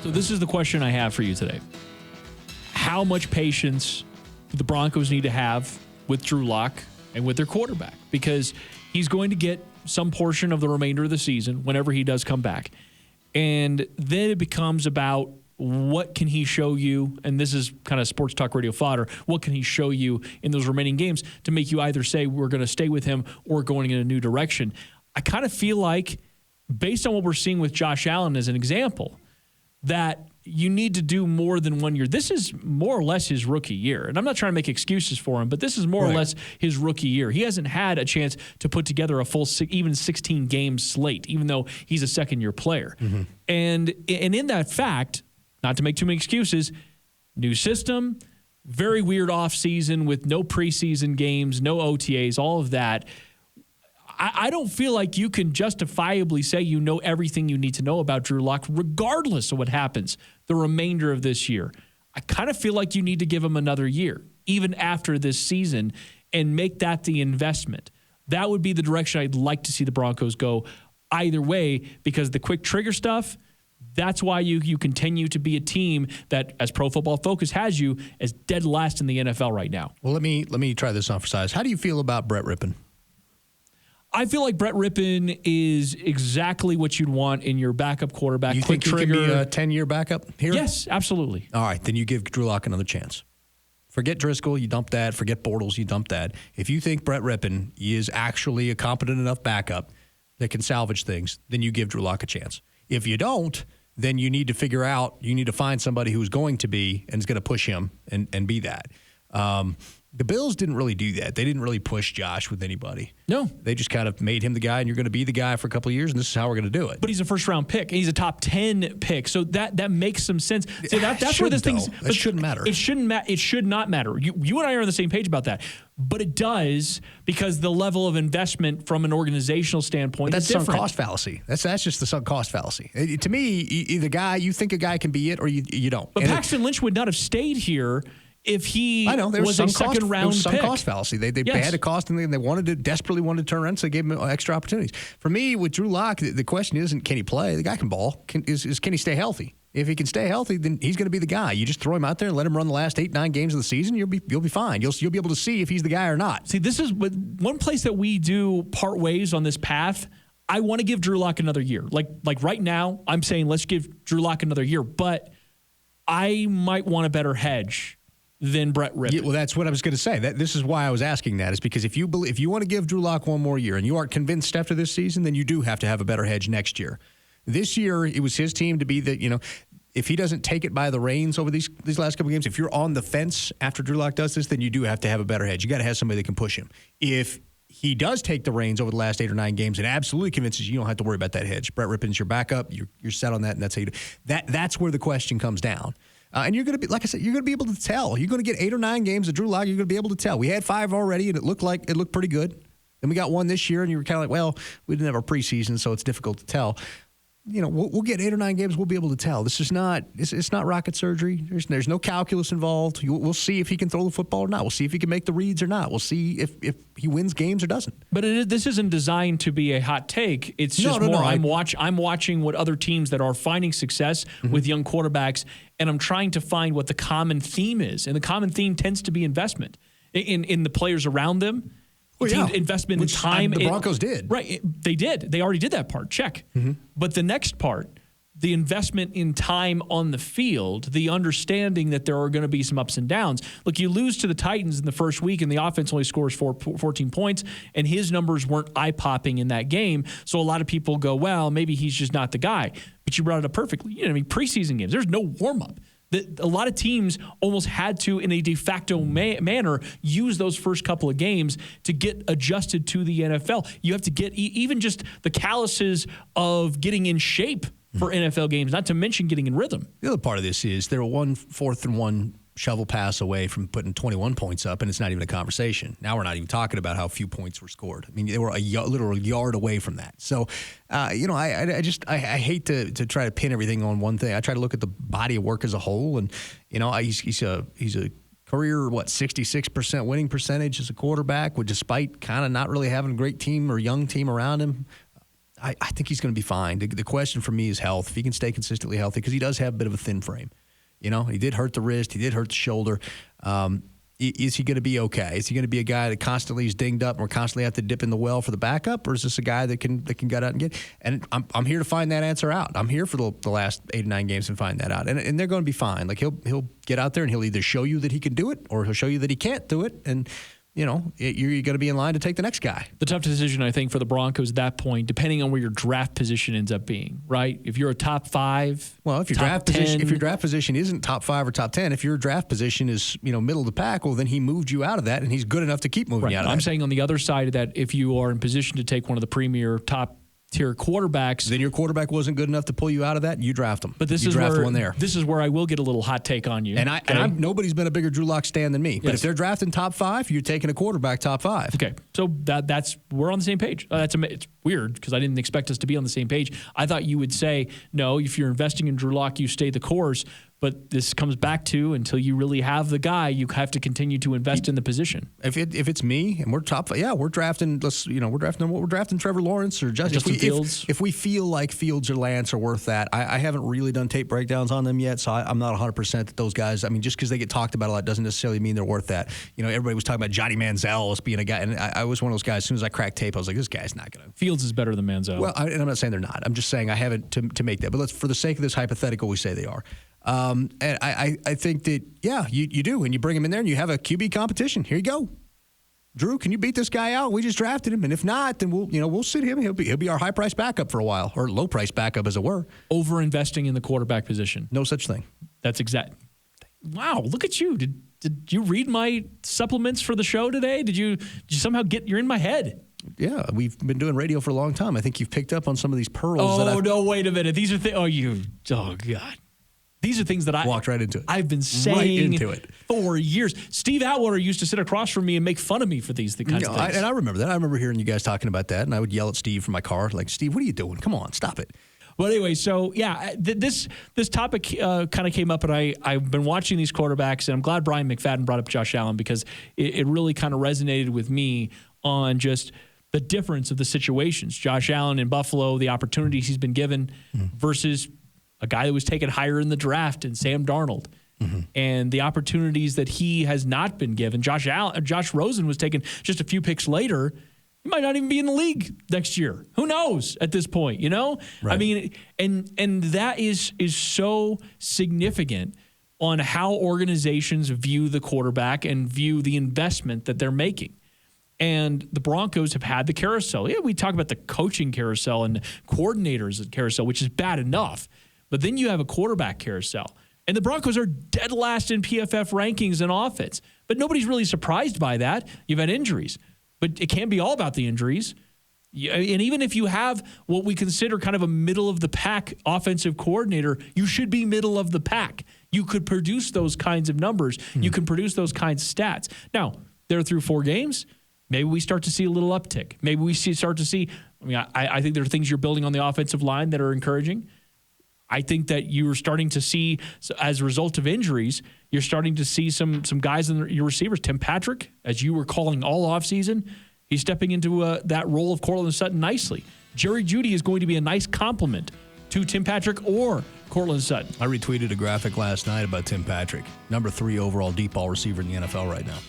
So this is the question I have for you today. How much patience do the Broncos need to have with Drew Lock and with their quarterback? Because he's going to get some portion of the remainder of the season whenever he does come back. And then it becomes about what can he show you, and this is kind of sports talk radio fodder, what can he show you in those remaining games to make you either say we're going to stay with him or going in a new direction? I kind of feel like, based on what we're seeing with Josh Allen as an example, that you need to do more than 1 year. This is more or less his rookie year. And I'm not trying to make excuses for him, but this is more or less his rookie year. He hasn't had a chance to put together a full even 16-game slate, even though he's a second-year player. Mm-hmm. And in that fact, not to make too many excuses, new system, very weird offseason with no preseason games, no OTAs, all of that. I don't feel like you can justifiably say you know everything you need to know about Drew Lock, regardless of what happens the remainder of this year. I kind of feel like you need to give him another year, even after this season, and make that the investment. That would be the direction I'd like to see the Broncos go either way, because the quick trigger stuff, that's why you continue to be a team that, as Pro Football Focus has you, as dead last in the NFL right now. Well, let me try this on for size. How do you feel about Brett Rypien? I feel like Brett Rypien is exactly what you'd want in your backup quarterback. You quick think trigger. He can be a 10-year backup here? Yes, absolutely. All right, then you give Drew Lock another chance. Forget Driscoll, you dump that. Forget Bortles, you dump that. If you think Brett Rypien is actually a competent enough backup that can salvage things, then you give Drew Lock a chance. If you don't, then you need to find somebody who's going to be and is going to push him and be that. The Bills didn't really do that. They didn't really push Josh with anybody. No. They just kind of made him the guy, and you're going to be the guy for a couple of years, and this is how we're going to do it. But he's a first-round pick. He's a top 10 pick, so that makes some sense. See, that's where this thing's. It shouldn't matter. It shouldn't It should not matter. You and I are on the same page about that. But it does, because the level of investment from an organizational standpoint is different. That's sunk cost fallacy. That's just the sunk cost fallacy. To me, the guy, you think a guy can be it or you don't. But Paxton Lynch would not have stayed here if he was a second-round pick. Some cost fallacy. They had a cost, and they desperately wanted to turn around, so they gave him extra opportunities. For me, with Drew Lock, the question isn't can he play. The guy can ball. Can he stay healthy? If he can stay healthy, then he's going to be the guy. You just throw him out there and let him run the last 8-9 games of the season. You'll be fine. You'll be able to see if he's the guy or not. See, this is one place that we do part ways on this path. I want to give Drew Lock another year. Like right now, I'm saying let's give Drew Lock another year, but I might want a better hedge than Brett Rypien. Yeah, well, that's what I was going to say. This is why I was asking that, is because if you want to give Drew Lock one more year and you aren't convinced after this season, then you do have to have a better hedge next year. This year, it was his team to be if he doesn't take it by the reins over these last couple of games, if you're on the fence after Drew Lock does this, then you do have to have a better hedge. You got to have somebody that can push him. If he does take the reins over the last 8 or 9 games and absolutely convinces you don't have to worry about that hedge. Brett Rypien's your backup. You're set on that, and that's how you do. That's where the question comes down. And you're going to be, like I said, you're going to be able to tell. You're going to get 8 or 9 games of Drew Lock. You're going to be able to tell. We had 5 already, and it looked pretty good. Then we got 1 this year, and you were kind of like, well, we didn't have our preseason, so it's difficult to tell. We'll get 8 or 9 games. We'll be able to tell. This is not. It's not rocket surgery. There's no calculus involved. We'll see if he can throw the football or not. We'll see if he can make the reads or not. We'll see if he wins games or doesn't. But this isn't designed to be a hot take. It's just more. I'm watching what other teams that are finding success with young quarterbacks, and I'm trying to find what the common theme is. And the common theme tends to be investment in the players around them. Well, yeah. Investment in time. The Broncos did. Right. They did. They already did that part. Check. Mm-hmm. But the next part, the investment in time on the field, the understanding that there are going to be some ups and downs. Look, you lose to the Titans in the first week, and the offense only scores 14 points, and his numbers weren't eye-popping in that game. So a lot of people go, well, maybe he's just not the guy. But you brought it up perfectly. Preseason games, there's no warm-up. A lot of teams almost had to, in a de facto manner, use those first couple of games to get adjusted to the NFL. You have to get even just the calluses of getting in shape for NFL games, not to mention getting in rhythm. The other part of this is they're 1 4th and 1 shovel pass away from putting 21 points up, and it's not even a conversation. Now we're not even talking about how few points were scored. I mean, they were a literal yard away from that. So, I hate to try to pin everything on one thing. I try to look at the body of work as a whole, and he's a career 66% winning percentage as a quarterback, despite kind of not really having a great team or young team around him. I think he's going to be fine. The question for me is health. If he can stay consistently healthy, because he does have a bit of a thin frame. You know, he did hurt the wrist. He did hurt the shoulder. Is he going to be okay? Is he going to be a guy that constantly is dinged up and we're constantly have to dip in the well for the backup? Or is this a guy that can gut out and get? And I'm here to find that answer out. I'm here for the last 8 or 9 games and find that out. And they're going to be fine. Like he'll get out there and he'll either show you that he can do it or he'll show you that he can't do it. And you know, you're going to be in line to take the next guy. The tough decision, I think, for the Broncos at that point, depending on where your draft position ends up being, right? If you're a top 5, well, if your draft position isn't top 5 or top 10, if your draft position is middle of the pack, well, then he moved you out of that, and he's good enough to keep moving you out of that. I'm saying on the other side of that, if you are in position to take one of the premier top tier quarterbacks, then your quarterback wasn't good enough to pull you out of that, and you draft him. But this is where I will get a little hot take on you. And nobody's been a bigger Drew Lock stan than me. But if they're drafting top 5, you're taking a quarterback top 5. Okay, so that's we're on the same page. It's weird because I didn't expect us to be on the same page. I thought you would say no. If you're investing in Drew Lock, you stay the course. But this comes back to until you really have the guy, you have to continue to invest in the position. If it's me and we're top, we're drafting. We're drafting Trevor Lawrence or Justin Fields. If we feel like Fields or Lance are worth that, I haven't really done tape breakdowns on them yet, so I'm not 100% that those guys. I mean, just because they get talked about a lot doesn't necessarily mean they're worth that. Everybody was talking about Johnny Manziel as being a guy, and I was one of those guys. As soon as I cracked tape, I was like, this guy's not going to. Fields is better than Manziel. Well, and I'm not saying they're not. I'm just saying I haven't to make that. But let's, for the sake of this hypothetical, we say they are. And I think that, you do. And you bring him in there and you have a QB competition. Here you go. Drew, can you beat this guy out? We just drafted him. And if not, then we'll sit him. He'll be our high-price backup for a while, or low-price backup, as it were. Over-investing in the quarterback position. No such thing. That's exact. Wow, look at you. Did you read my supplements for the show today? Did you somehow you're in my head? Yeah, we've been doing radio for a long time. I think you've picked up on some of these pearls. No, wait a minute. These are God. These are things that I walked right into it. I've been saying right into it for years. Steve Atwater used to sit across from me and make fun of me for these kinds of things. And I remember that. I remember hearing you guys talking about that, and I would yell at Steve from my car, like, Steve, what are you doing? Come on, stop it. Well, anyway, so this topic kind of came up, and I've been watching these quarterbacks, and I'm glad Brian McFadden brought up Josh Allen because it really kind of resonated with me on just the difference of the situations. Josh Allen in Buffalo, the opportunities he's been given versus a guy that was taken higher in the draft in Sam Darnold, and the opportunities that he has not been given. Josh Rosen was taken just a few picks later. He might not even be in the league next year. Who knows at this point, Right. I mean, and that is so significant on how organizations view the quarterback and view the investment that they're making. And the Broncos have had the carousel. Yeah, we talk about the coaching carousel and the coordinators carousel, which is bad enough. But then you have a quarterback carousel. And the Broncos are dead last in PFF rankings in offense. But nobody's really surprised by that. You've had injuries. But it can't be all about the injuries. And even if you have what we consider kind of a middle-of-the-pack offensive coordinator, you should be middle of the pack. You could produce those kinds of numbers. You can produce those kinds of stats. Now, they're through 4 games. Maybe we start to see a little uptick. Maybe we start to see – I think there are things you're building on the offensive line that are encouraging. I think that you're starting to see, as a result of injuries, you're starting to see some guys in your receivers. Tim Patrick, as you were calling all offseason, he's stepping into that role of Courtland Sutton nicely. Jerry Jeudy is going to be a nice complement to Tim Patrick or Courtland Sutton. I retweeted a graphic last night about Tim Patrick, number 3 overall deep ball receiver in the NFL right now.